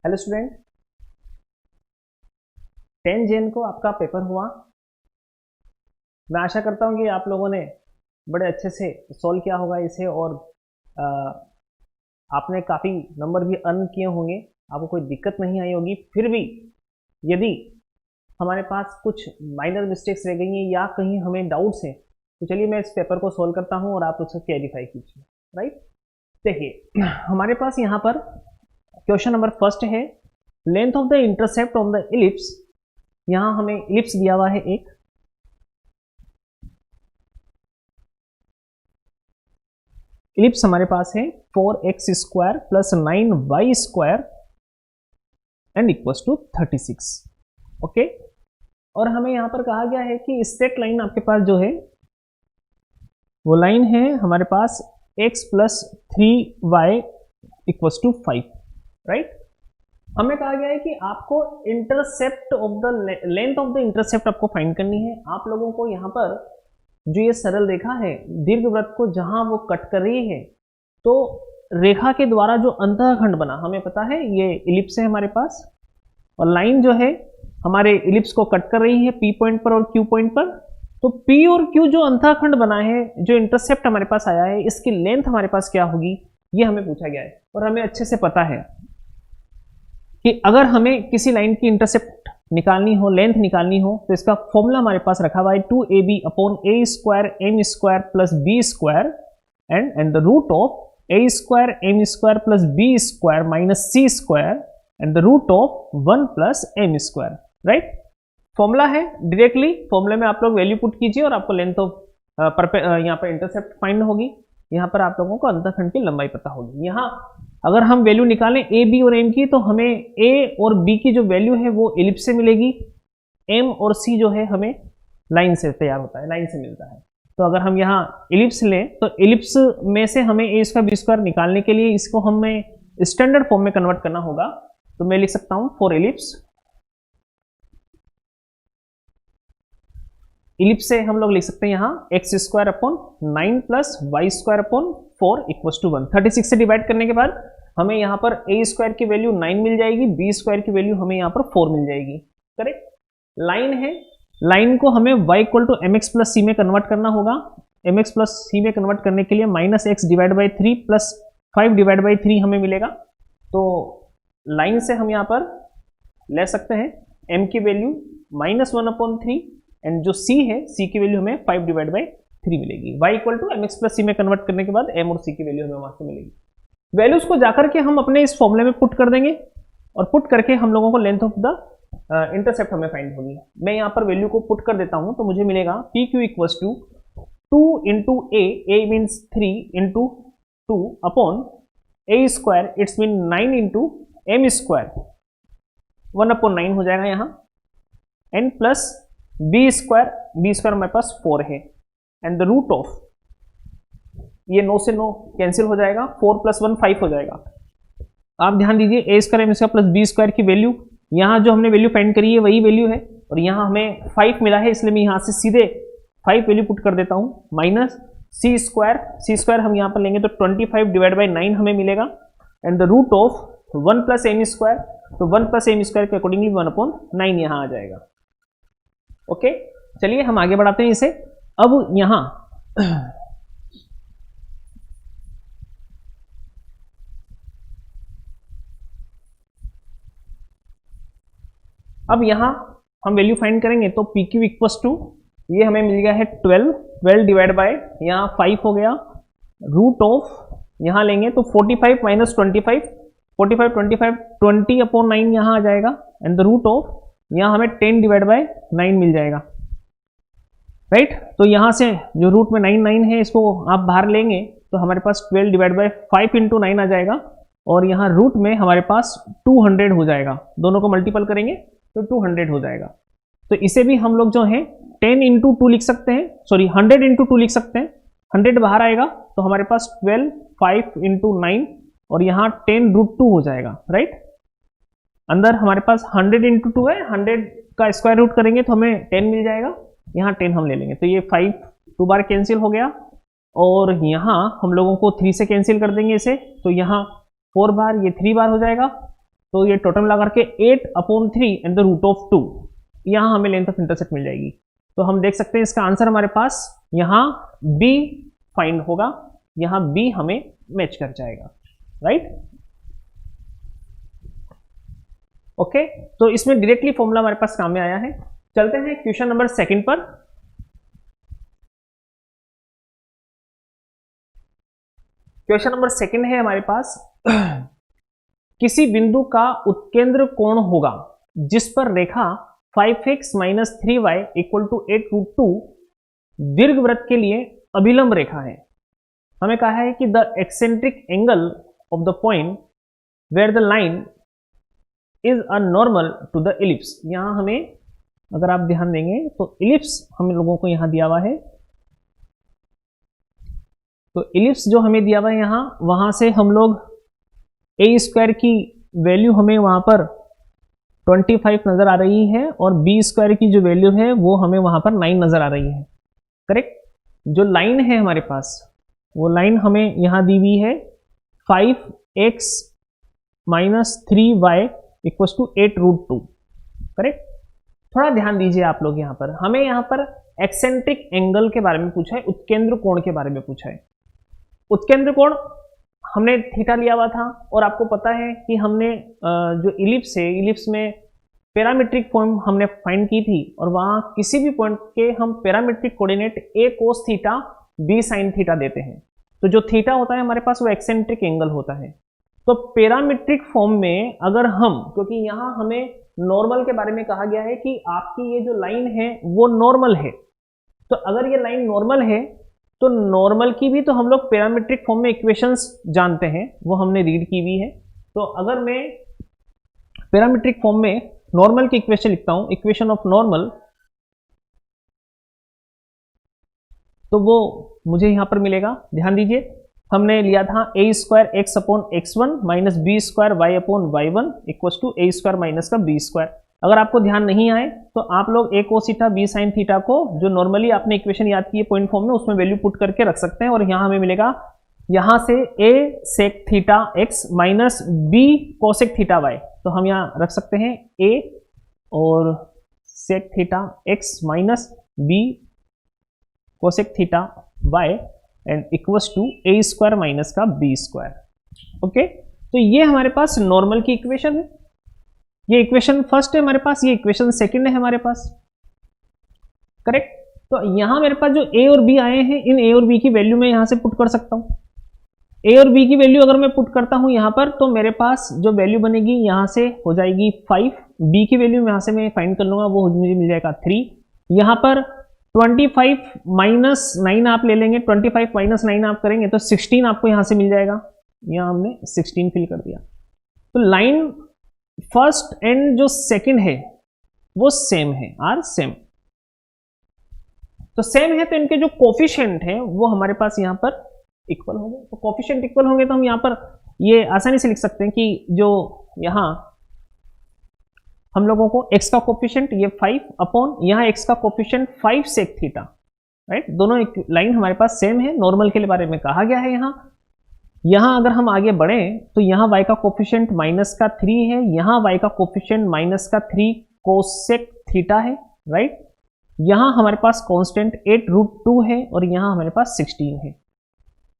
Hello student, 10 Jain को आपका paper हुआ। मैं आशा करता हूँ कि आप लोगों ने बड़े अच्छे से सॉल्व किया होगा इसे और आ, आपने काफ़ी नंबर भी अर्न किए होंगे, आपको कोई दिक्कत नहीं आई होगी। फिर भी यदि हमारे पास कुछ माइनर मिस्टेक्स रह गई हैं या कहीं हमें डाउट्स हैं तो चलिए मैं इस पेपर को सॉल्व करता हूँ और आप उसको क्लैरिफाई कीजिए। राइट, देखिए हमारे पास यहाँ पर क्वेश्चन नंबर फर्स्ट है, length of the intercept on the ellipse. यहां हमें इलिप्स दिया हुआ है एक, इलिप्स हमारे पास है 4x² plus 9y² and equals to 36। Okay, और हमें यहां पर कहा गया है कि स्ट्रेट लाइन आपके पास जो है वो लाइन है हमारे पास x plus 3y equals to 5। Right, हमें कहा गया है कि आपको intercept of the length of the intercept आपको फाइंड करनी है। आप लोगों को यहाँ पर जो ये सरल रेखा है दीर्घवृत्त को जहां वो कट कर रही है, तो रेखा के द्वारा जो अंतःखंड बना हमें पता है ये इलिप्स है हमारे पास, और लाइन जो है हमारे इलिप्स को कट कर रही है P पॉइंट पर और Q पॉइंट पर। तो P और Q जो अंतःखंड बना है, जो इंटरसेप्ट हमारे पास आया है, इसकी लेंथ हमारे पास क्या होगी ये हमें पूछा गया है। और हमें अच्छे से पता है कि अगर हमें किसी लाइन की इंटरसेप्ट निकालनी हो, लेंथ निकालनी हो, तो इसका फॉर्मूला हमारे पास रखा हुआ है 2ab upon a² m² plus b² and the root of a² m² plus b² minus c² and the root of 1 plus m²। Right, formula है, डायरेक्टली फॉर्मूले में आप लोग वैल्यू पुट कीजिए और आपको लेंथ ऑफ यहाँ पर इंटरसेप्ट फाइंड होगी। यहाँ पर आप लोगों को अंतःखंड की लंबाई पता होगी। यहाँ अगर हम वैल्यू निकालें ए बी और एम की, तो हमें ए और बी की जो वैल्यू है वो इलिप्स से मिलेगी, एम और सी जो है हमें लाइन से तैयार होता है, लाइन से मिलता है। तो अगर हम यहाँ इलिप्स लें तो इलिप्स में से हमें a² b² निकालने के लिए इसको हमें स्टैंडर्ड फॉर्म में कन्वर्ट करना होगा। तो मैं लिख सकता हूँ फॉर इलिप्स, इलिप्स से हम लोग लिख सकते हैं यहाँ x² upon 9 plus y² upon 4 equals to 1। 36 से डिवाइड करने के बाद हमें यहाँ पर a² की वैल्यू 9 मिल जाएगी, b² की वैल्यू हमें यहाँ पर 4 मिल जाएगी। करेक्ट, लाइन है, लाइन को हमें y equal to mx plus c में कन्वर्ट करना होगा। mx प्लस c में कन्वर्ट करने के लिए minus x divide by 3 plus 5 divide by 3 हमें मिलेगा। तो लाइन से हम यहाँ पर ले सकते हैं m की वैल्यू -1 अपॉन 3 एंड जो c है, c की वैल्यू हमें 5 डिवाइड बाई 3 मिलेगी। y equal to mx plus c में कन्वर्ट करने के बाद m और c की वैल्यू हमें वहां से मिलेगी। वैल्यूज को जाकर के हम अपने इस फॉर्मूले में पुट कर देंगे और पुट करके हम लोगों को लेंथ ऑफ द इंटरसेप्ट हमें फाइंड होगी। मैं यहाँ पर वैल्यू को पुट कर देता हूँ, तो मुझे मिलेगा P Q equals to 2 into A means 3 into 2 upon a², it's mean 9 into m², 1 upon 9 हो जाएगा यहाँ, एंड प्लस b² हमारे पास 4 है एंड द रूट ऑफ, ये 9 से 9 कैंसिल हो जाएगा, 4 प्लस 1 5 हो जाएगा। आप ध्यान दीजिए a² m² प्लस b² की वैल्यू, यहाँ जो हमने वैल्यू फाइंड करी है वही वैल्यू है और यहाँ हमें 5 मिला है, इसलिए मैं यहाँ से सीधे 5 वैल्यू पुट कर देता हूँ, माइनस c² हम यहाँ पर लेंगे तो 25 डिवाइड बाई 9 हमें मिलेगा and the root of 1 plus m², तो 1 प्लस m² के अकॉर्डिंगली 1 अपॉन 9 यहाँ आ जाएगा। ओके, चलिए हम आगे बढ़ाते हैं इसे। अब यहां हम वैल्यू फाइंड करेंगे तो पी क्यू इक्वल्स टू, ये हमें मिल गया है 12 डिवाइड बाय यहाँ 5 हो गया, रूट ऑफ यहाँ लेंगे तो 45 माइनस 25, 45 20 अपॉन 9 यहाँ आ जाएगा एंड द रूट ऑफ, यहाँ हमें 10 डिवाइड बाय 9 मिल जाएगा। राइट, तो यहाँ से जो रूट में 9 है इसको आप बाहर लेंगे तो हमारे पास 12 डिवाइड बाय 5 इंटू 9 आ जाएगा और यहाँ रूट में हमारे पास 200 हो जाएगा, दोनों को मल्टीपल करेंगे तो 200 हो जाएगा। तो इसे भी हम लोग जो है 10 इंटू 2 लिख सकते हैं, सॉरी 100 इंटू 2 लिख सकते हैं। 100 बाहर आएगा तो हमारे पास 12 5 इंटू 9 और यहाँ 10 रूट 2 हो जाएगा। राइट, अंदर हमारे पास 100 इंटू 2 है, 100 का स्क्वायर रूट करेंगे तो हमें 10 मिल जाएगा, यहाँ 10 हम ले लेंगे तो ये 5 2 बार कैंसिल हो गया और यहाँ हम लोगों को 3 से कैंसिल कर देंगे इसे, तो यहाँ 4 बार, ये 3 बार हो जाएगा तो ये टोटल मिला करके 8/3 एंड द रूट ऑफ 2, यहाँ हमें लेंथ ऑफ इंटरसेप्ट मिल जाएगी। तो हम देख सकते हैं इसका आंसर हमारे पास यहाँ बी फाइंड होगा, यहाँ बी हमें मैच कर जाएगा, राइट। ओके, तो इसमें डायरेक्टली फॉर्मूला हमारे पास काम में आया है। चलते हैं क्वेश्चन नंबर 2 पर। क्वेश्चन नंबर 2 है हमारे पास किसी बिंदु का उत्केंद्र कोण होगा जिस पर रेखा 5x - 3y = 8√2 दीर्घवृत्त के लिए अभिलंब रेखा है। हमें कहा है कि the eccentric angle of the point where the line is a normal to the ellipse. यहां हमें अगर आप ध्यान देंगे तो इलिप्स हम लोगों को यहां दिया हुआ है, तो इलिप्स जो हमें दिया हुआ है यहां, वहां से हम लोग a² की वैल्यू हमें वहां पर 25 नजर आ रही है और b² की जो वैल्यू है वो हमें वहां पर 9 नजर आ रही है, करेक्ट। जो लाइन है हमारे पास, वो लाइन हमें यहां दी हुई है 5x - 3y = 8√2, करेक्ट। थोड़ा ध्यान दीजिए आप लोग, यहां पर हमें यहां पर एक्सेंट्रिक एंगल के बारे में पूछा है, उत्केंद्र कोण के बारे में पूछा है। उत्केंद्र कोण हमने थीटा लिया हुआ था और आपको पता है कि हमने जो इलिप्स है, इलिप्स में पैरामीट्रिक फॉर्म हमने फाइंड की थी और वहां किसी भी पॉइंट के हम parametric coordinate a cos theta b sin theta देते हैं। तो जो थीटा होता है हमारे पास वो एक्सेंट्रिक एंगल होता है। तो पैरामीट्रिक फॉर्म में अगर हम, क्योंकि यहां हमें नॉर्मल के बारे में कहा गया है कि आपकी ये जो लाइन है वो नॉर्मल है, तो अगर ये लाइन नॉर्मल है तो नॉर्मल की भी तो हम लोग पैरामीट्रिक फॉर्म में इक्वेशंस जानते हैं, वो हमने रीड की हुई है। तो अगर मैं पैरामीट्रिक फॉर्म में नॉर्मल की इक्वेशन लिखता हूं, इक्वेशन ऑफ नॉर्मल, तो वो मुझे यहां पर मिलेगा। ध्यान दीजिए, हमने लिया था a² x/x1 - b² y/y1 = a² - b²। अगर आपको ध्यान नहीं आए तो आप लोग a cos theta b sin theta को जो नॉर्मली आपने इक्वेशन याद की है पॉइंट फॉर्म में, उसमें वैल्यू पुट करके रख सकते हैं और यहां हमें मिलेगा, यहां से a sec theta x - b cosec theta y, तो हम यहां रख सकते हैं a और sec theta x - b cosec theta y and equals to a² - b²। Okay, तो ये हमारे पास नॉर्मल की इक्वेशन है, ये इक्वेशन फर्स्ट है हमारे पास, ये इक्वेशन सेकंड है हमारे पास, करेक्ट। तो यहां मेरे पास जो a और b आए हैं, इन a और b की वैल्यू मैं यहां से पुट कर सकता हूं। a और b की वैल्यू अगर मैं पुट करता हूं यहां पर, तो मेरे पास जो वैल्यू बनेगी यहां से हो जाएगी 5, b की वैल्यू यहां से मैं फाइंड कर लूंगा, वो मुझे मिल जाएगा 3। यहां पर 25 - 9 आप ले लेंगे, 25 - 9 आप करेंगे तो 16 आपको यहां से मिल जाएगा, यहां हमने 16 फिल कर दिया। तो लाइन फर्स्ट एंड जो सेकंड है वो सेम है, आर सेम, तो सेम है तो इनके जो कोफिशिएंट है वो हमारे पास यहां पर इक्वल होंगे। तो कोफिशिएंट इक्वल होंगे तो हम यहां पर ये आसानी से लिख सकते हैं कि जो यहां हम लोगों को x का कोफिशिएंट ये 5 अपॉन यहाँ x का कोफिशिएंट 5 sec थीटा, राइट। दोनों लाइन हमारे पास सेम है, नॉर्मल के बारे में कहा गया है। यहाँ अगर हम आगे बढ़े तो यहाँ y का कोफिशिएंट -3 है, यहाँ y का कोफिशिएंट -3 कोसेक थीटा है, राइट। यहाँ हमारे पास कांस्टेंट 8√2 है और यहाँ हमारे पास 16 है।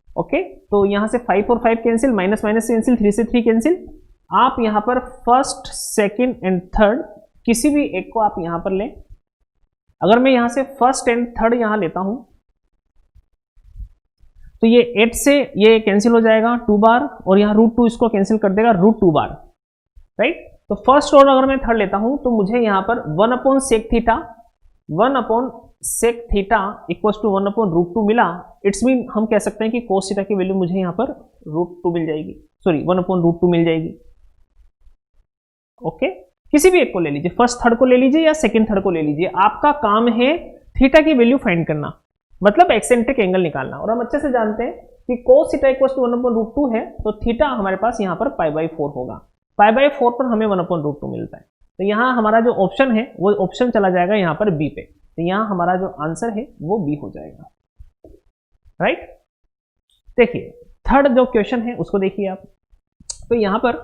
ओके, तो यहाँ से 5 और 5 कैंसिल, माइनस माइनस कैंसिल, 3 से 3 कैंसिल। आप यहाँ पर फर्स्ट, सेकंड एंड थर्ड किसी भी एक को आप यहाँ पर लें। अगर मैं यहाँ से फर्स्ट एंड थर्ड यहाँ लेता हूँ तो ये 8 से ये कैंसिल हो जाएगा 2 बार और यहाँ √2 इसको कैंसिल कर देगा √2 बार, राइट। तो फर्स्ट और अगर मैं थर्ड लेता हूं तो मुझे यहाँ पर 1/sec theta, 1/sec theta equals to 1/√2 मिला। इट्स मीन हम कह सकते हैं कि cos थीटा की वैल्यू मुझे यहाँ पर √2 मिल जाएगी, सॉरी 1/√2 मिल जाएगी। ओके, किसी भी एक को ले लीजिए, फर्स्ट थर्ड को ले लीजिए या सेकंड थर्ड को ले लीजिए, आपका काम है थीटा की वैल्यू फाइंड करना, मतलब एक्सेंट्रिक एंगल निकालना। और हम अच्छे से जानते हैं कि cos थीटा इक्वल्स टू 1/√2 है, तो थीटा हमारे पास यहाँ पर π/4 होगा, π/4 पर हमें 1/√2 मिलता है। तो यहाँ हमारा जो ऑप्शन है वो ऑप्शन चला जाएगा यहाँ पर बी पे, तो यहाँ हमारा जो आंसर है वो बी हो जाएगा, राइट। देखिए थर्ड जो क्वेश्चन है उसको देखिए आप। तो यहाँ पर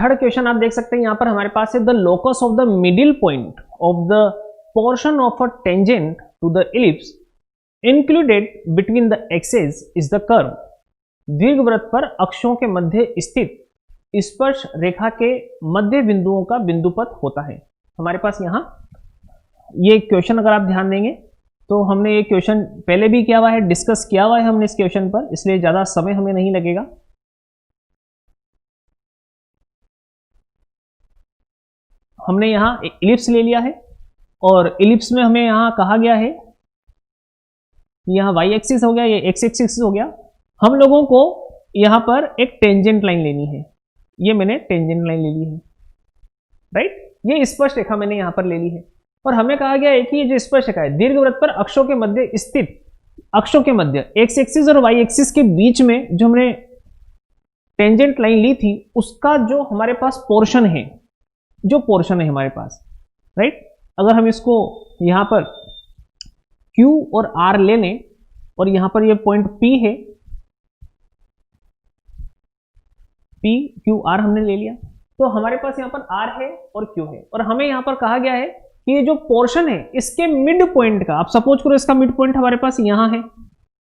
थर्ड क्वेश्चन आप देख सकते हैं यहाँ पर हमारे पास है the locus of the middle point of the portion of a tangent to the ellipse included between the axes is the curve. दीर्घवृत्त पर अक्षों के मध्य स्थित स्पर्श रेखा के मध्य बिंदुओं का बिंदुपथ होता है। हमारे पास यहाँ ये क्वेश्चन अगर आप ध्यान देंगे तो हमने ये क्वेश्चन पहले भी किया हुआ है, डिस्कस किया हुआ है हमने इस क्वेश्चन पर, इसलिए ज्यादा समय हमें नहीं लगेगा। हमने यहाँ इलिप्स ले लिया है और इलिप्स में हमें यहाँ कहा गया है यहाँ y एक्सिस हो गया, ये x एक्सिस हो गया। हम लोगों को यहाँ पर एक टेंजेंट लाइन लेनी है, ये मैंने टेंजेंट लाइन ले ली है, राइट। ये स्पर्श रेखा मैंने यहाँ पर ले ली है और हमें कहा गया है कि ये जो स्पर्श रेखा है दीर्घवृत्त पर अक्षों के मध्य स्थित, अक्षों के मध्य x एक्सिस और y एक्सिस के बीच में जो हमने टेंजेंट लाइन ली थी उसका जो हमारे पास पोर्शन है, जो पोर्शन है हमारे पास, राइट। अगर हम इसको यहाँ पर Q और R ले लें और यहाँ पर ये पॉइंट P है, P Q R हमने ले लिया, तो हमारे पास यहाँ पर R है और Q है और हमें यहाँ पर कहा गया है कि ये जो पोर्शन है इसके मिड पॉइंट का, आप सपोज करो इसका मिड पॉइंट हमारे पास यहाँ है,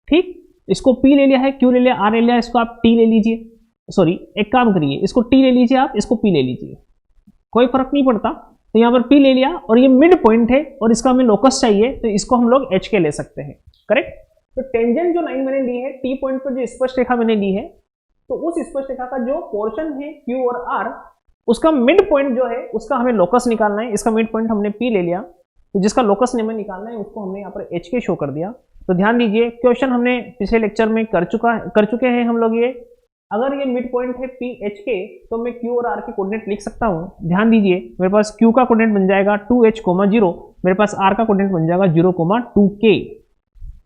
ठीक। इसको P ले लिया है, Q ले लिया, R ले लिया, इसको आप T ले लीजिए, सॉरी एक काम करिए, इसको T ले लीजिए आप, इसको P ले लीजिए, कोई फर्क नहीं पड़ता। तो यहाँ पर P ले लिया और ये मिड पॉइंट है और इसका हमें लोकस चाहिए तो इसको हम लोग H के ले सकते हैं, करेक्ट। तो टेंजेंट जो लाइन मैंने ली है, T पॉइंट पर जो स्पर्श रेखा मैंने ली है, तो उस स्पर्श रेखा का जो पोर्शन है Q और R, उसका मिड पॉइंट जो है उसका हमें लोकस निकालना है। इसका मिड पॉइंट हमने P ले लिया, तो जिसका लोकस हमें निकालना है उसको हमने यहाँ पर H के शो कर दिया। तो ध्यान दीजिए क्वेश्चन हमने पिछले लेक्चर में कर चुके हैं हम लोग। ये अगर ये मिड पॉइंट है P H के तो मैं Q और R के कोऑर्डिनेट लिख सकता हूँ। ध्यान दीजिए मेरे पास Q का कोऑर्डिनेट बन जाएगा 2H, 0, मेरे पास R का कोऑर्डिनेट बन जाएगा 0, 2K,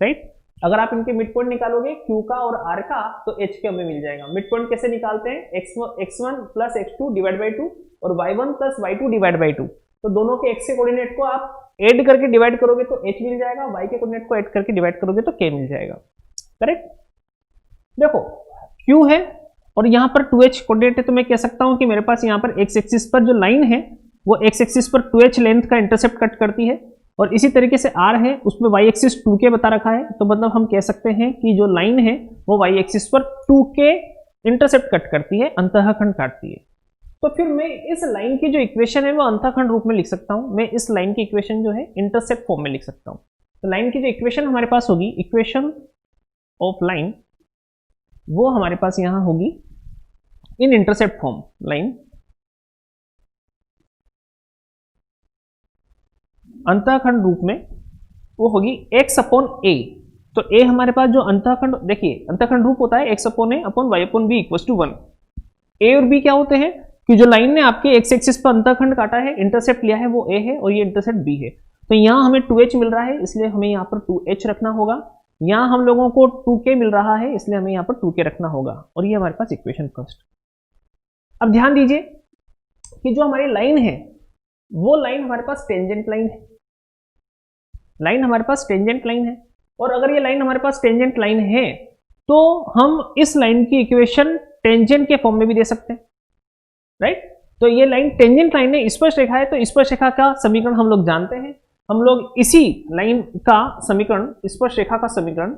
राइट। अगर आप इनके मिड पॉइंट निकालोगे Q का और R का तो H के हमें मिल जाएगा। मिड पॉइंट कैसे निकालते हैं, x1 plus x2 divide by 2 और y1 plus y2 divide by 2। तो दोनों के x के कोऑर्डिनेट को आप ऐड करके डिवाइड करोगे तो h मिल जाएगा, y के कोऑर्डिनेट को ऐड करके डिवाइड करोगे तो k मिल जाएगा, करेक्ट। देखो Q है और यहाँ पर 2h कोऑर्डिनेट है, तो मैं कह सकता हूँ कि मेरे पास यहाँ पर x एक्सिस पर जो लाइन है वो x एक्सिस पर 2h लेंथ का इंटरसेप्ट कट करती है और इसी तरीके से R है उसमें y एक्सिस 2k बता रखा है। तो मतलब हम कह सकते हैं कि जो लाइन है वो y एक्सिस पर 2k इंटरसेप्ट कट करती है, अंतःखंड काटती है। तो फिर मैं इस लाइन की जो इक्वेशन है वो अंतःखंड रूप में लिख सकता हूँ। मैं इस लाइन की इक्वेशन जो है इंटरसेप्ट फॉर्म में लिख सकता हूँ। तो लाइन की जो इक्वेशन हमारे पास होगी, इक्वेशन ऑफ लाइन, वो हमारे पास यहाँ होगी इन इंटरसेप्ट फॉर्म। लाइन अंतःखंड रूप में वो होगी x अपॉन a। तो a हमारे पास जो अंतःखंड, देखिए अंतःखंड रूप होता है x upon a upon y upon b equals to 1। a और b क्या होते हैं कि जो लाइन ने आपके x एक्सिस पर अंतःखंड काटा है, इंटरसेप्ट लिया है, वो a है और ये इंटरसेप्ट b है। तो यहाँ हमें 2h मिल रहा है इसलिए हमें यहाँ पर 2h रखना होगा। यहाँ हम लोगों को 2k मिल रहा है इसलिए हमें यहाँ पर 2k रखना होगा और ये हमारे पास इक्वेशन फर्स्ट। अब ध्यान दीजिए कि जो हमारी लाइन है वो लाइन हमारे पास टेंजेंट लाइन है, लाइन हमारे पास टेंजेंट लाइन है। और अगर ये लाइन हमारे पास टेंजेंट लाइन है तो हम इस लाइन की इक्वेशन टेंजेंट के फॉर्म में भी दे सकते हैं, राइट। तो ये लाइन टेंजेंट लाइन है, स्पर्श रेखा है, तो स्पर्श रेखा का समीकरण हम लोग जानते हैं। हम लोग इसी लाइन का समीकरण, स्पर्श रेखा का समीकरण,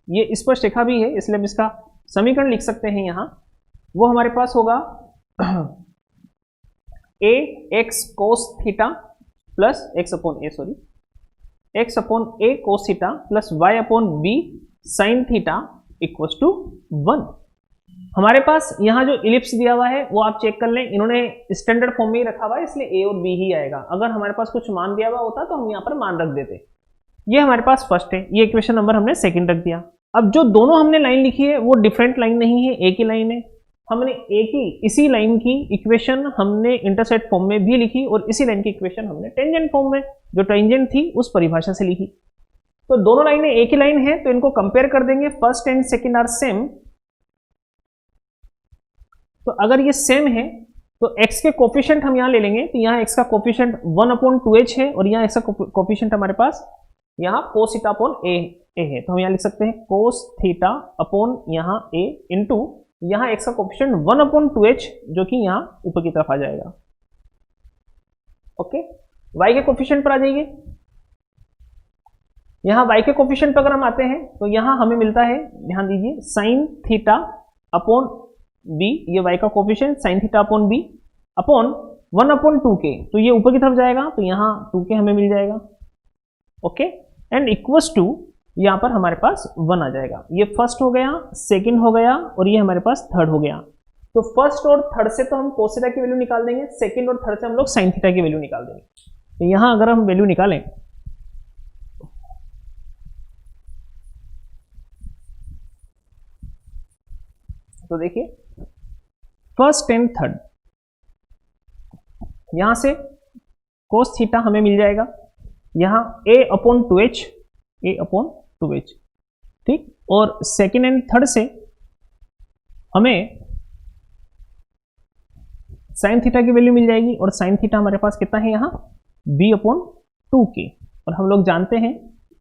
ये स्पर्श रेखा भी है इसलिए हम इसका समीकरण लिख सकते हैं यहाँ। वो हमारे पास होगा a x cos theta plus x upon a, sorry x upon a cos theta plus y upon b sine theta equals to 1। हमारे पास यहाँ जो इलिप्स दिया हुआ है वो आप चेक कर लें, इन्होंने स्टैंडर्ड फॉर्म में ही रखा हुआ है इसलिए a और b ही आएगा। अगर हमारे पास कुछ मान दिया हुआ होता तो हम यहाँ पर मान रख देते। ये हमारे पास फर्स्ट है, ये इक्वेशन नंबर हमने सेकंड रख दिया। अब जो दोनों हमने लाइन लिखी है वो डिफरेंट लाइन नहीं है, एक ही लाइन है। हमने एक ही इसी लाइन की इक्वेशन हमने इंटरसेप्ट फॉर्म में भी लिखी और इसी लाइन की इक्वेशन हमने टेंजेंट फॉर्म में, जो टेंजेंट थी उस परिभाषा से लिखी। तो दोनों लाइनें एक ही लाइन है तो इनको कंपेयर कर देंगे, first and second are same. तो अगर ये सेम है तो x के कोफिशिएंट हम यहाँ ले लेंगे, तो यहाँ x का कोफिशिएंट 1/2h है और यहाँ x का कोफिशिएंट हमारे पास यहाँ cos थीटा अपॉन a है। तो हम यहाँ लिख सकते हैं cos थीटा अपॉन यहाँ a इंटू यहाँ x का कोफिशिएंट 1/2h जो कि यहाँ ऊपर की तरफ आ जाएगा। ओके, y के कोफिशिएंट पर आ जाइए। यहाँ y के कोफिशिएंट पर अगर हम आते हैं तो यहाँ हमें मिलता है, ध्यान दीजिए, साइन थीटा अपॉन b, ये y का coefficient sine theta upon b upon 1/2k, तो ये ऊपर की तरफ जाएगा तो यहाँ 2k हमें मिल जाएगा। ओके, एंड इक्वल्स टू यहाँ पर हमारे पास 1 आ जाएगा। ये फर्स्ट हो गया, सेकंड हो गया और ये हमारे पास थर्ड हो गया। तो फर्स्ट और थर्ड से तो हम कोस थीटा की वैल्यू निकाल देंगे, सेकंड और थर्ड से हम लोग साइन थीटा की वैल्यू निकाल देंगे। तो यहाँ अगर हम वैल्यू निकालें तो देखिए फर्स्ट एंड थर्ड, यहां से कोस थीटा हमें मिल जाएगा, यहां a/2h, ठीक, और सेकेंड एंड थर्ड से हमें साइन थीटा की वैल्यू मिल जाएगी, और साइन थीटा हमारे पास कितना है यहाँ b/2k, और हम लोग जानते हैं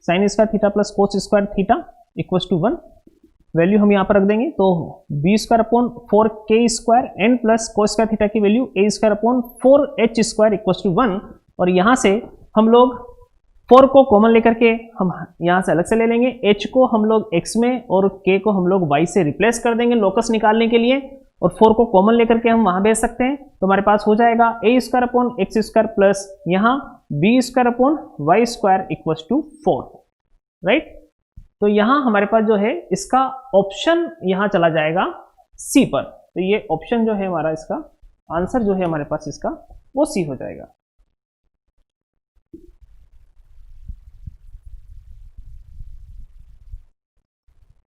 sine square theta plus cos square theta equals to 1। Value हम यहाँ पर रख देंगे तो b²/4k² N plus cos square theta की वैल्यू a²/4h² इक्वल्स टू 1, और यहाँ से हम लोग 4 को कॉमन लेकर के हम यहाँ से अलग से ले लेंगे, h को हम लोग x में और k को हम लोग y से रिप्लेस कर देंगे लोकस निकालने के लिए, और 4 को कॉमन लेकर के हम वहाँ भेज सकते हैं। तो हमारे पास हो जाएगा a² प्लस यहाँ b² इक्वल्स टू 4, राइट। तो यहाँ हमारे पास जो है इसका ऑप्शन यहाँ चला जाएगा सी पर, तो ये ऑप्शन जो है हमारा, इसका आंसर जो है हमारे पास इसका वो सी हो जाएगा।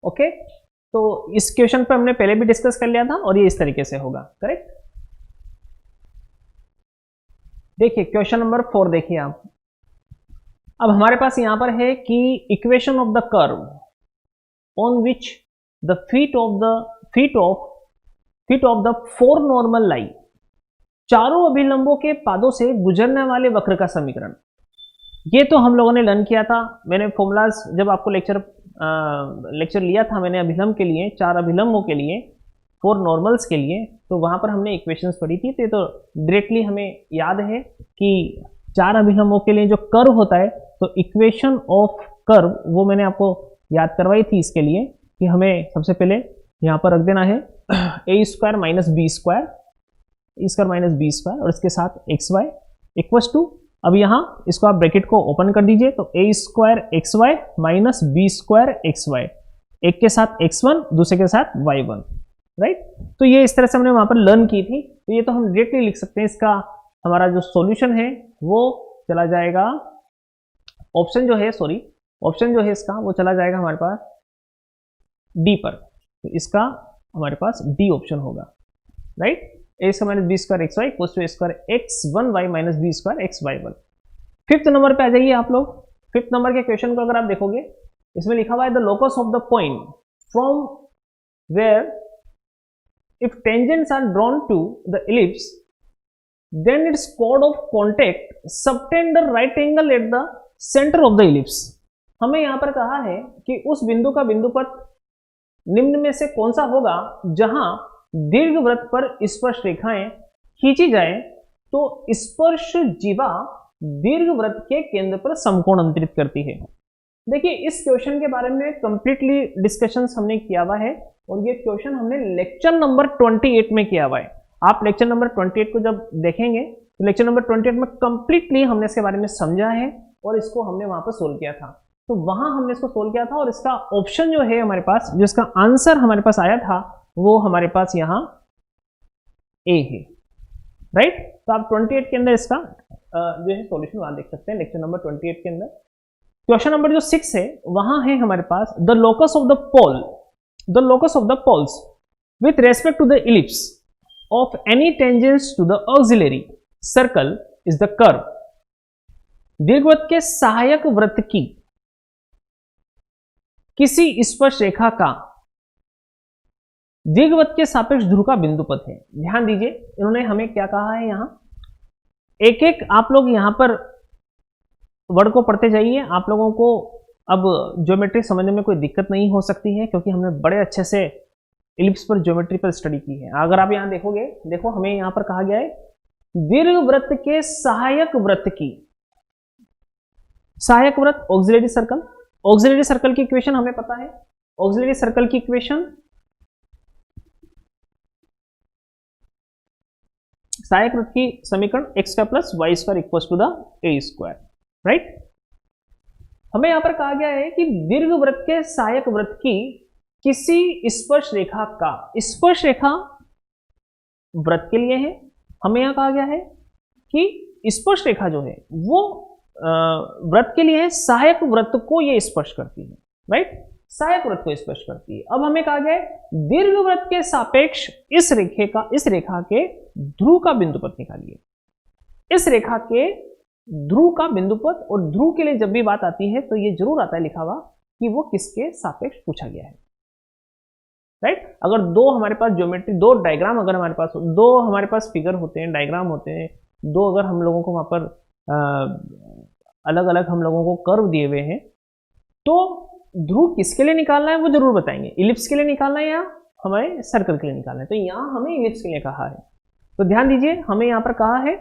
ओके, तो इस क्वेश्चन पे हमने पहले भी डिस्कस कर लिया था और ये इस तरीके से होगा, करेक्ट। देखिए क्वेश्चन नंबर 4 देखिए आप। अब हमारे पास यहां पर है कि equation of the curve on which the feet of the 4 normal line, चारों अभिलंबों के पादों से गुजरने वाले वक्र का समीकरण। ये तो हम लोगों ने लर्न किया था, मैंने फॉर्मूलाज जब आपको लेक्चर लिया था मैंने अभिलंब के लिए, 4 अभिलंबों के लिए, 4 नॉर्मल्स के लिए, तो वहां पर हमने इक्वेशंस पढ़ी थी। तो डायरेक्टली हमें याद है कि 4 अभिलंबों के लिए जो कर्व होता है, तो इक्वेशन ऑफ कर्व वो मैंने आपको याद करवाई थी इसके लिए कि हमें सबसे पहले यहाँ पर रख देना है a² माइनस b² और इसके साथ xy इक्वल्स टू, अब यहाँ इसको आप ब्रैकेट को ओपन कर दीजिए, तो a² माइनस b², एक के साथ x1 दूसरे के साथ y1, राइट। तो ये इस तरह से हमने वहां पर लर्न की थी, तो ये तो हम डायरेक्टली लिख सकते हैं। इसका हमारा जो सॉल्यूशन है वो चला जाएगा, ऑप्शन जो है इसका वो चला जाएगा हमारे पास डी पर, तो इसका हमारे पास डी ऑप्शन होगा, right. a² minus b² equals to a² minus b²। Fifth number पे आ जाइए आप लोग। फिफ्थ नंबर के क्वेश्चन को अगर आप देखोगे, इसमें लिखा हुआ है the locus of the point from where if tangents are drawn to the ellipse then its chord of contact subtend the right angle at the center of the ellipse। हमें यहां पर कहा है कि उस बिंदु का बिंदुपथ निम्न में से कौन सा होगा जहां दीर्घवृत्त पर स्पर्श रेखाएं खींची जाए तो स्पर्श जीवा दीर्घवृत्त के केंद्र पर समकोण अंतरित करती है। देखिए इस क्वेश्चन के बारे में कंप्लीटली डिस्कशन हमने किया हुआ है, और ये क्वेश्चन हमने लेक्चर नंबर 28 में किया हुआ है। आप लेक्चर नंबर 28 को जब देखेंगे तो लेक्चर नंबर 28 में कंप्लीटली हमने इसके बारे में समझा है और इसको हमने वहां पर सोल्व किया था। तो वहां हमने इसको सोल्व किया था, और इसका ऑप्शन जो है हमारे पास, जो इसका आंसर हमारे पास आया था वो हमारे पास यहाँ ए है, राइट। तो आप 28 के अंदर इसका जो है सॉल्यूशन वहां देख सकते हैं, लेक्चर नंबर 28 के अंदर। क्वेश्चन नंबर जो 6 है वहां है हमारे पास the locus of the poles with respect to the ellipse of any tangents to the auxiliary circle is the curve। दीर्घवृत्त के सहायक वृत्त की किसी स्पर्श रेखा का दीर्घवृत्त के सापेक्ष ध्रुव का बिंदुपथ है। ध्यान दीजिए इन्होंने हमें क्या कहा है, यहां एक एक आप लोग यहां पर वर्ड को पढ़ते जाइए। आप लोगों को अब ज्योमेट्री समझने में कोई दिक्कत नहीं हो सकती है, क्योंकि हमने बड़े अच्छे से इलिप्स पर ज्योमेट्री पर स्टडी की है। अगर आप यहां देखोगे, देखो हमें यहां पर कहा गया है दीर्घवृत्त के सहायक वृत्त की, सहायक वृत्त ऑक्सिलरी सर्कल। ऑक्सिलरी सर्कल की इक्वेशन हमें पता है, ऑक्सिलरी सर्कल की इक्वेशन सहायक वृत्त की समीकरण x square plus Y square equals to the A square, right. हमें यहां पर कहा गया है कि दीर्घवृत्त के सहायक वृत्त की किसी स्पर्श रेखा का, स्पर्श रेखा वृत्त के लिए है, हमें यहां कहा गया है कि स्पर्श रेखा जो है वो वृत्त के लिए है, सहायक वृत्त को ये स्पर्श करती है, राइट, सहायक वृत्त को स्पर्श करती है। अब हमें कहा गया है दीर्घवृत्त के सापेक्ष इस रेखा के ध्रुव का बिंदुपथ निकालिए। इस रेखा के ध्रुव का बिंदुपथ, और ध्रुव के लिए जब भी बात आती है तो ये जरूर आता है लिखा हुआ कि वो किसके सापेक्ष पूछा गया है, राइट। अगर दो हमारे पास ज्योमेट्री, दो डायग्राम अगर हमारे पास, दो हमारे पास फिगर होते हैं, डायग्राम होते हैं, दो अगर हम लोगों को वहां पर अलग अलग हम लोगों को कर्व दिए हुए हैं, तो ध्रुव किसके लिए निकालना है वो जरूर बताएंगे। इलिप्स के लिए निकालना है या हमें सर्कल के लिए निकालना है, तो यहां हमें इलिप्स के लिए कहा है। तो ध्यान दीजिए, हमें यहां पर कहा है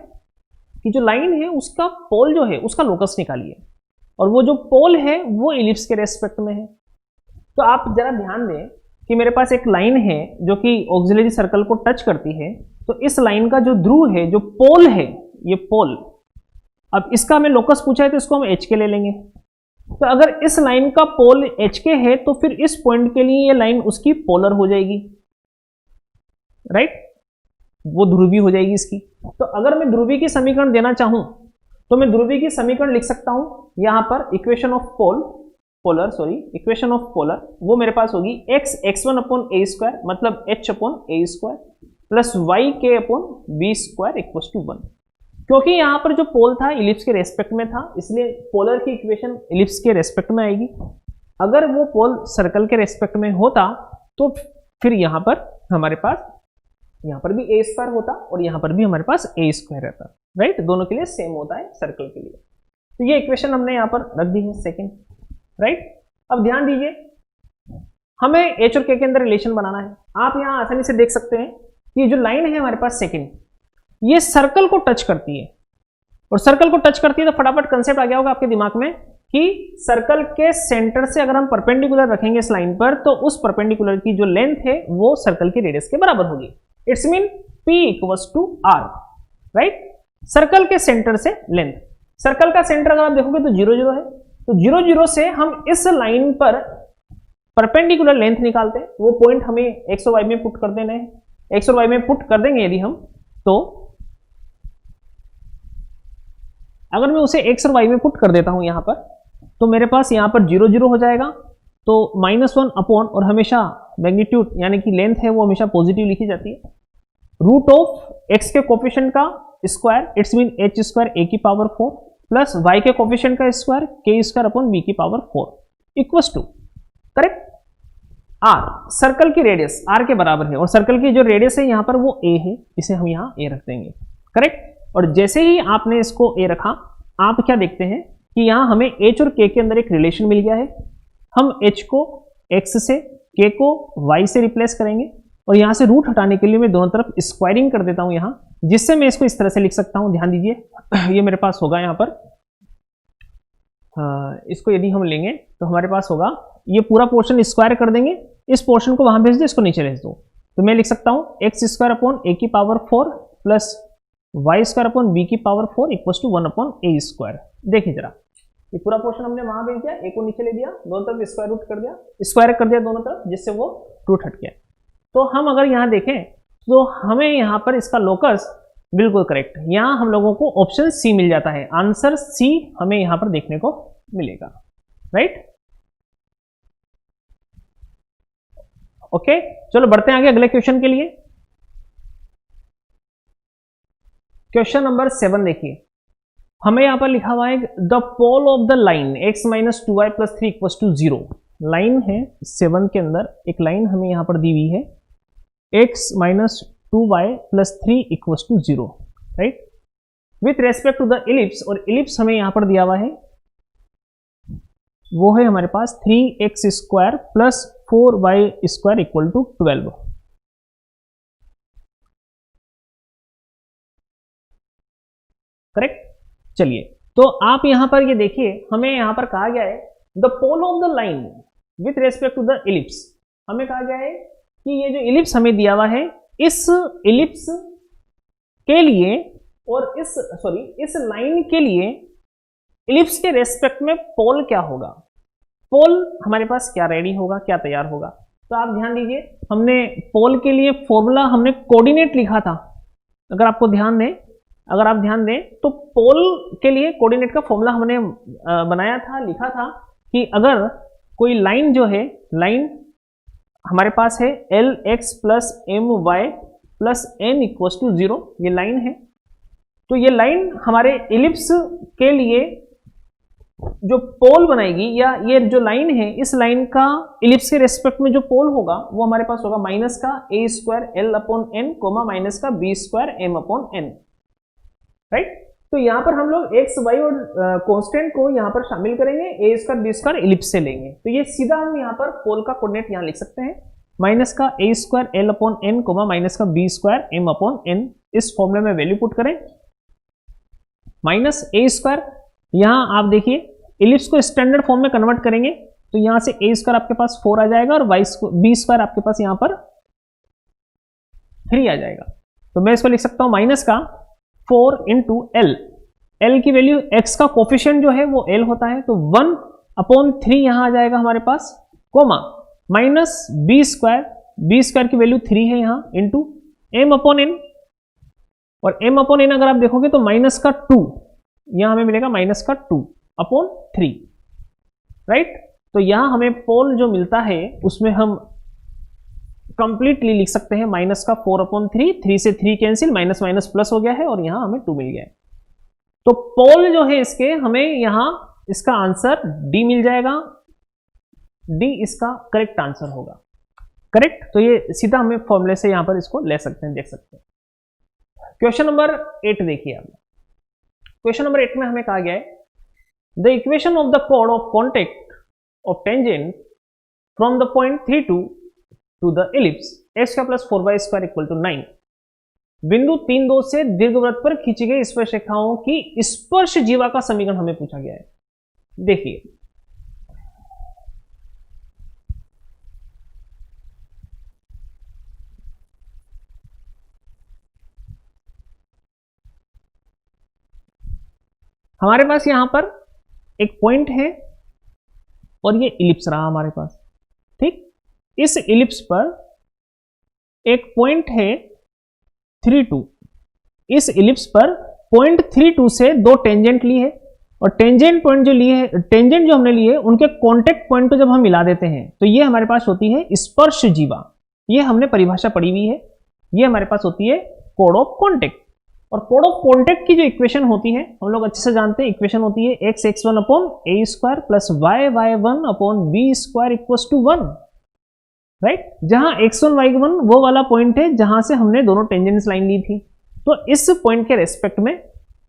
कि जो लाइन है उसका पोल जो है उसका लोकस निकालिए, और वो जो पोल है वो इलिप्स के रेस्पेक्ट में है। तो आप जरा ध्यान दें कि मेरे पास एक लाइन है जो कि ऑक्सिलरी सर्कल को टच करती है, तो इस लाइन का जो ध्रुव है, जो पोल है, ये पोल, अब इसका हमें लोकस पूछा है तो इसको हम एच के ले लेंगे। तो अगर इस लाइन का पोल एच के है तो फिर इस पॉइंट के लिए ये लाइन उसकी पोलर हो जाएगी, राइट, वो ध्रुवी हो जाएगी इसकी। तो अगर मैं ध्रुवी की समीकरण देना चाहूं तो मैं ध्रुवी की समीकरण लिख सकता हूं यहां पर equation of equation of polar, वो मेरे पास होगी x1 अपॉन ए स्क्वायर मतलब h upon A square plus Y के upon B square equal to 1। क्योंकि यहां पर जो पोल था इलिप्स के रेस्पेक्ट में था, इसलिए पोलर की इक्वेशन इलिप्स के रेस्पेक्ट में आएगी। अगर वो पोल सर्कल के रेस्पेक्ट में होता तो फिर यहां पर हमारे पास, यहां पर भी ए स्क्वायर होता और यहां पर भी हमारे पास ए स्क्वायर रहता, राइट, दोनों के लिए सेम होता है सर्कल के लिए। तो ये इक्वेशन हमने यहां पर रख दी है सेकेंड, राइट। अब ध्यान दीजिए, हमें एच और के अंदर रिलेशन बनाना है। आप यहां आसानी से देख सकते हैं कि जो लाइन है हमारे पास सेकेंड, ये सर्कल को टच करती है, और सर्कल को टच करती है तो फटाफट कंसेप्ट आ गया होगा आपके दिमाग में कि सर्कल के सेंटर से अगर हम परपेंडिकुलर रखेंगे इस लाइन पर, तो उस परपेंडिकुलर की जो लेंथ है वो सर्कल की रेडियस के बराबर होगी। It's mean P equals to R, right. Circle के सेंटर से लेंथ, सर्कल का सेंटर अगर आप देखोगे तो 0 0 है, तो 0 0 से हम इस लाइन पर परपेंडिकुलर लेंथ निकालते हैं। वो पॉइंट हमें एक्स और वाई में पुट कर देना है, एक्स और वाई में पुट कर देंगे यदि हम, तो अगर मैं उसे एक्स और वाई में पुट कर देता हूं यहां पर, तो मेरे पास यहां पर 0 0 हो जाएगा, तो -1 अपॉन, और हमेशा मैग्नीट्यूड यानी कि लेंथ है वो हमेशा पॉजिटिव लिखी जाती है, रूट ऑफ एक्स के कोफिशिएंट का square, it's mean h square a की पावर 4 प्लस y के कोफिशिएंट का square k square upon b की power 4 equals to, correct, r, circle की रेडियस r के बराबर है, और सर्कल की जो रेडियस है यहां पर वो a है, इसे हम यहां a रख देंगे, करेक्ट। और जैसे ही आपने इसको a रखा, आप क्या देखते हैं कि यहां हमें h और k के अंदर एक रिलेशन मिल गया है। हम h को x से, k को y से रिप्लेस करेंगे, और यहां से रूट हटाने के लिए मैं दोनों तरफ स्क्वायरिंग कर देता हूं यहां, जिससे मैं इसको इस तरह से लिख सकता हूं। ध्यान दीजिए, ये मेरे पास होगा यहां पर, इसको यदि हम लेंगे तो हमारे पास होगा, ये पूरा पोर्शन स्क्वायर कर देंगे, इस पोर्शन को वहां भेज दो, इसको नीचे भेज दो, तो मैं लिख सकता हूं एक्स स्क्वायर अपॉन ए की power 4 plus Y square upon B की power 4 equal to 1 upon A square. देखिए जरा, ये पूरा पोर्शन हमने वहां भेज दिया, ए को नीचे ले दिया, दोनों तरफ स्क्वायर रूट कर दिया, स्क्वायर कर दिया दोनों तरफ, जिससे वो रूट हट गया। तो हम अगर यहां देखें तो हमें यहां पर इसका लोकस बिल्कुल करेक्ट, यहां हम लोगों को ऑप्शन सी मिल जाता है, आंसर सी हमें यहां पर देखने को मिलेगा, राइट। ओके, चलो बढ़ते हैं आगे अगले क्वेश्चन के लिए। क्वेश्चन नंबर 7 देखिए, हमें यहां पर लिखा हुआ है the pole of the line x minus 2y plus 3 equal to 0। Line है 7 के अंदर एक लाइन हमें यहां पर दी हुई है x minus 2y plus 3 equal to 0, right, with respect to the ellipse, और इलिप्स हमें यहां पर दिया हुआ है वो है हमारे पास 3x square plus 4y² equal to 12। Correct. चलिए, तो आप यहां पर ये देखिए, हमें यहां पर कहा गया है the pole of the line with respect to the ellipse. हमें कहा गया है कि ये जो इलिप्स हमें दिया हुआ है, इस इलिप्स के लिए और इस लाइन के लिए इलिप्स के रेस्पेक्ट में पोल क्या होगा, पोल हमारे पास क्या रेडी होगा, क्या तैयार होगा। तो आप ध्यान दीजिए, हमने पोल के लिए फॉर्मूला हमने कोऑर्डिनेट लिखा था। अगर आप ध्यान दें तो पोल के लिए कोऑर्डिनेट का फॉर्मूला हमने बनाया था, लिखा था कि अगर कोई लाइन जो है, लाइन हमारे पास है LX plus MY plus N equals to 0, ये लाइन है। तो ये लाइन हमारे इलिप्स के लिए जो पोल बनाएगी, या ये जो लाइन है, इस लाइन का इलिप्स के रेस्पेक्ट में जो पोल होगा वो हमारे पास होगा माइनस का a² L upon N comma minus का b² M upon N। Right. तो यहाँ पर हम लोग x, y और कांस्टेंट को यहाँ पर शामिल करेंगे, a² b² इलिप्स से लेंगे। तो ये सीधा हम यहाँ पर पोल का कोऑर्डिनेट यहाँ लिख सकते हैं, माइनस का a² L upon N comma minus का b² M अपॉन N। इस फॉर्मूले में वैल्यू पुट करें, माइनस a², यहाँ आप देखिए इलिप्स को स्टैंडर्ड फॉर्म में कन्वर्ट करेंगे तो यहाँ से a² आपके पास 4 आ जाएगा और b² आपके पास यहाँ पर 3 आ जाएगा। तो मैं इसको लिख सकता हूँ माइनस का 4 इंटू L, L की वैल्यू, x का कोफिशिएंट जो है वो L होता है, तो 1 अपॉन 3 यहाँ आ जाएगा हमारे पास, कोमा माइनस b² की वैल्यू 3 है यहाँ, इंटू M अपॉन N, और M अपॉन N अगर आप देखोगे तो माइनस का 2, यहाँ हमें मिलेगा माइनस का 2 अपॉन 3। राइट। तो यहाँ हमें पोल जो मिलता है उसमें हम कंप्लीटली लिख सकते हैं माइनस का 4 अपॉन 3, 3 से 3 कैंसिल, माइनस माइनस प्लस हो गया है और यहाँ हमें 2 मिल गया है। तो पोल जो है इसके, हमें यहाँ इसका आंसर D मिल जाएगा, D इसका करेक्ट आंसर होगा। करेक्ट। तो ये सीधा हमें फॉर्मूले से यहाँ पर इसको ले सकते हैं, देख सकते हैं। क्वेश्चन नंबर 8 देखिए आप। क्वेश्चन नंबर 8 में हमें कहा गया है द इक्वेशन ऑफ द कोड of contact of tangent from the point 32 to the ellipse x का प्लस 4y² इक्वल टू 9। बिंदु 3, 2 से दीर्घवृत्त पर खींची गई स्पर्श रेखाओं की स्पर्श जीवा का समीकरण हमें पूछा गया है। देखिए, हमारे पास यहां पर एक पॉइंट है और ये इलिप्स रहा हमारे पास। ठीक, इस इलिप्स पर एक पॉइंट है 32, इस इलिप्स पर पॉइंट 32 से 2 टेंजेंट ली है, और टेंजेंट पॉइंट जो लिए है, टेंजेंट जो हमने लिए उनके कॉन्टेक्ट पॉइंट को जब हम मिला देते हैं तो ये हमारे पास होती है स्पर्श जीवा। ये हमने परिभाषा पढ़ी हुई है, ये हमारे पास होती है कोड ऑफ कॉन्टेक्ट। और कोड ऑफ कॉन्टेक्ट की जो इक्वेशन होती है हम लोग अच्छे से जानते हैं, इक्वेशन होती है x(x1) upon a² plus y(y1) upon b² equals to 1। Right. जहां x1 y1 वो वाला पॉइंट है जहां से हमने दोनों टेंजेंट्स लाइन ली थी। तो इस पॉइंट के रेस्पेक्ट में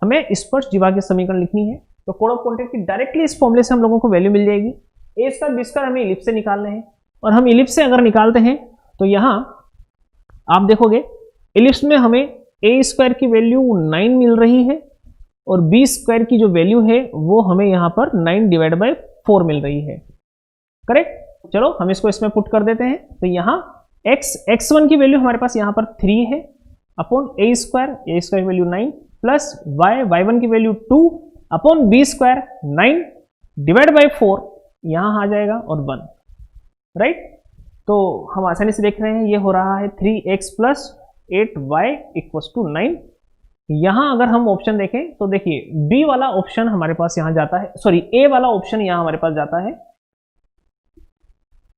हमें स्पर्श जीवा की समीकरण लिखनी है। तो कोड ऑफ कॉन्टेक्ट की डायरेक्टली इस फॉर्मूले से हम लोगों को वैल्यू मिल जाएगी। a² b² हमें इलिप्स से निकालने हैं, और हम इलिप्स से अगर निकालते हैं तो यहां आप देखोगे इलिप्स में हमें a² की वैल्यू 9 मिल रही है और b² की जो वैल्यू है वो हमें यहां पर 9 डिवाइड बाय 4 मिल रही है। करेक्ट। चलो हम इसको इसमें पुट कर देते हैं। तो यहां x1 की वैल्यू हमारे पास यहां पर 3 है अपॉन a² की वैल्यू 9 प्लस y(y1) की value 2 upon b² 9 divide by 4 यहां आ जाएगा और 1। राइट। तो हम आसानी से देख रहे हैं ये हो रहा है 3x plus 8y equals to 9। यहां अगर हम ऑप्शन देखें तो देखिए बी वाला ऑप्शन हमारे पास यहां जाता है, सॉरी ए वाला ऑप्शन यहां हमारे पास जाता है।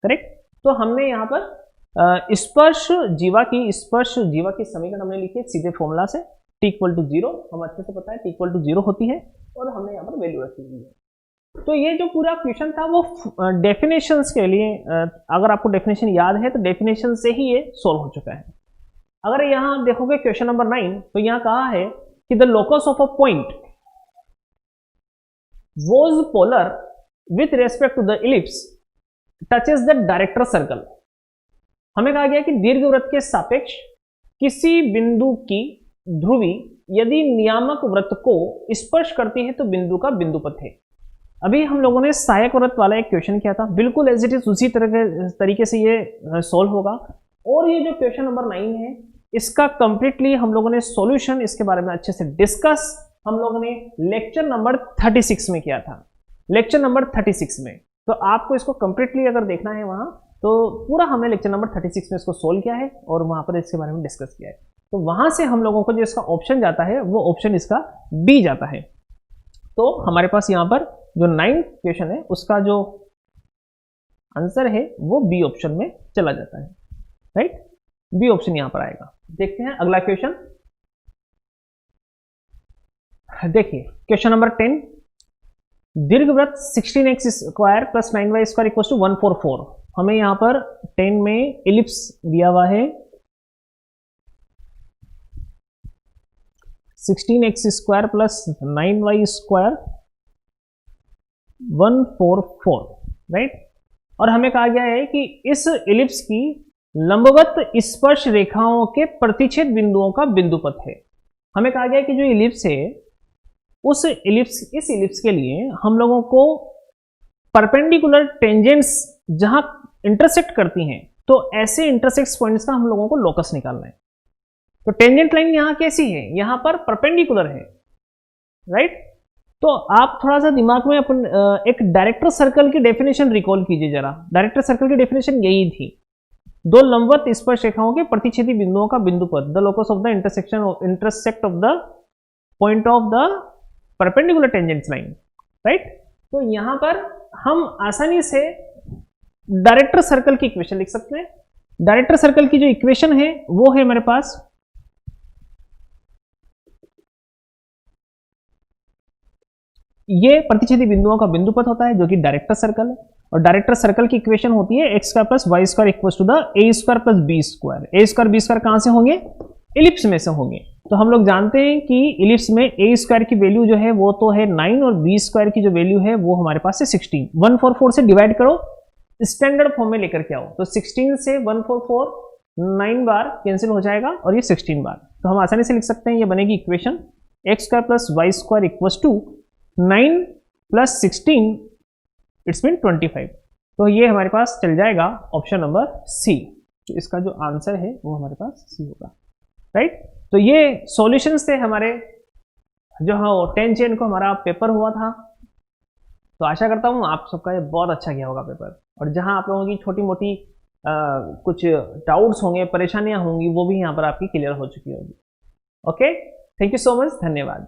करेक्ट। तो हमने यहां पर स्पर्श जीवा की समीकरण हमने लिखी है सीधे फॉर्मूला से, t इक्वल टू 0, हम अच्छे से पता है t इक्वल टू 0 होती है, और हमने यहां पर वैल्यू रखी हुई है। तो ये जो पूरा क्वेश्चन था वो डेफिनेशंस के लिए, अगर आपको डेफिनेशन याद है तो डेफिनेशन से ही ये सोल्व हो चुका है। अगर यहां आप देखोगे क्वेश्चन नंबर 9, तो यहां कहा है कि the locus of a point whose polar with respect to the ellipse touches the director circle. हमें कहा गया कि दीर्घवृत्त के सापेक्ष किसी बिंदु की ध्रुवी यदि नियामक वृत्त को स्पर्श करती है तो बिंदु का बिंदुपथ है। अभी हम लोगों ने सहायक वृत्त वाला एक क्वेश्चन किया था, बिल्कुल एज इट इज उसी तरीके से ये सॉल्व होगा। और ये जो क्वेश्चन नंबर 9 है इसका कंप्लीटली हम लोगों ने सॉल्यूशन इसके बारे में अच्छे से डिस्कस हम लोगों ने लेक्चर नंबर 36 में किया था, लेक्चर नंबर 36 में। तो आपको इसको कंप्लीटली अगर देखना है वहां तो पूरा हमने लेक्चर नंबर 36 में इसको सोल्व किया है और वहां पर इसके बारे में डिस्कस किया है। तो वहां से हम लोगों को जो इसका ऑप्शन जाता है वो ऑप्शन इसका बी जाता है। तो हमारे पास यहां पर जो 9 क्वेश्चन है उसका जो आंसर है वो बी ऑप्शन में चला जाता है, राइट। बी ऑप्शन यहां पर आएगा। देखते हैं अगला क्वेश्चन। देखिए क्वेश्चन नंबर 10, दीर्घवृत्त 16x square plus 9y square equal to 144। हमें यहां पर 10 में एलिप्स दिया हुआ है 16x square plus 9y square 144, right. और हमें कहा गया है कि इस एलिप्स की लंबवत स्पर्श रेखाओं के प्रतिच्छेद बिंदुओं का बिंदुपथ है। हमें कहा गया है कि जो एलिप्स है इस एलिप्स के लिए हम लोगों को परपेंडिकुलर टेंजेंट्स जहां इंटरसेक्ट करती हैं तो ऐसे इंटरसेक्ट पॉइंट्स का हम लोगों को लोकस निकालना है। तो टेंजेंट लाइन यहां कैसी है, यहां पर परपेंडिकुलर है, राइट। तो आप थोड़ा सा दिमाग में अपन एक डायरेक्टर सर्कल की डेफिनेशन रिकॉल कीजिए जरा। डायरेक्टर सर्कल की डेफिनेशन यही थी, दो लंबवत स्पर्श रेखाओं के प्रतिच्छेदी बिंदुओं का बिंदुपथ, the locus of the intersect of the point of the perpendicular tangent line, right. तो यहां पर हम आसानी से डायरेक्टर सर्कल की इक्वेशन लिख सकते हैं। डायरेक्टर सर्कल की जो इक्वेशन है वो है हमारे पास ये प्रतिच्छेदी बिंदुओं का बिंदुपथ होता है जो कि डायरेक्टर सर्कल है। और डायरेक्टर सर्कल की इक्वेशन होती है x square plus Y square equal to the A square plus b square. A square b square कहां से होंगे, एलिप्स में से होंगे। तो हम लोग जानते हैं कि एलिप्स में ए स्क्वायर की वैल्यू जो है वो तो है 9 और बी स्क्वायर की जो वैल्यू है वो हमारे पास है 16। 144 से डिवाइड करो, स्टैंडर्ड फॉर्म में लेकर के आओ। तो 16 से 144 9 बार कैंसिल हो जाएगा और ये 16 बार। तो हम आसानी से लिख सकते हैं, ये बनेगी equation x square plus Y square equal to 9 plus 16 it's mean 25। तो ये हमारे पास चल जाएगा ऑप्शन नंबर सी। तो इसका जो आंसर है वो हमारे पास सी होगा, राइट। तो ये सॉल्यूशंस थे हमारे जो हाँ 10 चेन को हमारा पेपर हुआ था। तो आशा करता हूँ आप सबका ये बहुत अच्छा गया होगा पेपर, और जहाँ आप लोगों की छोटी मोटी कुछ डाउट्स होंगे, परेशानियां होंगी, वो भी यहाँ पर आपकी क्लियर हो चुकी होगी। Okay, thank you so much, धन्यवाद।